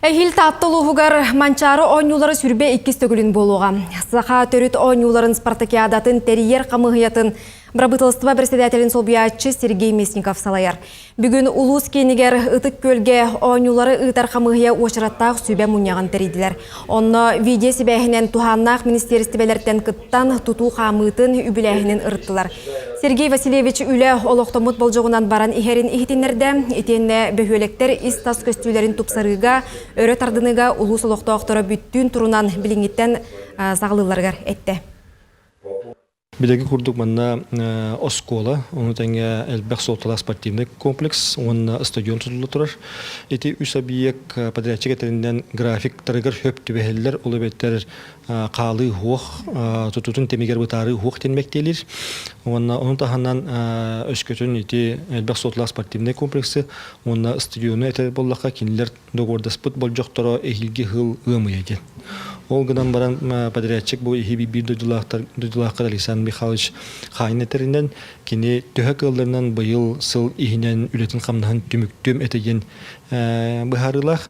Эхил таттылуғығар манчары ойнулары сүрбе иккіс төгілін болуға. Саха төріт ойнуларын спартакиадатын терьер қамығыятын Брабытылыстыва председателин солбиятчы Сергей Местников салайар. Бүгін улус кенігер ытык көлге ойнулары ытар қамығыя очыраттақ сүбе мұнияған териділер. Онны виде себәхінен туханнақ министерстібелерден кыттан туту қамытын үбіләхінен ырыттылар. Сергей Васильевич үлі олықтомыт болжығынан баран ихерин ихтинерде, етенне бөхөлектер истас көстүлерін тупсарыға, өрі тардыныға улус олықтауқтары бүттін тұрунан біліңеттен сағылыларғар әтті. Бидеги курдук манна оскола, оны тәңе әлбәк солтала спортивный комплекс, оны стадион тұтылы тұрар. Эти үсабиек подрядчик әтерінден график тарығыр хөп түбәхеллер, олы бәттер қалы хуақ, тұтутын темегер бұтары хуақ тенмектелер. Оны таханнан өскөтін эти әлбәк солтала спортивный комплексы, оны стадионы әтер боллаққа кенілер доғырда спыт бол жоқтары әхілге ғыл ғымы еді. Ол гынан баран подрядчик бұл ехеби бір дойдулаққар Александр Михайлович қайын әтерінен кені төхәк ылдарынан бұйыл сыл ихінен үлетін қамдағын түміктім әтеген бұхарылақ.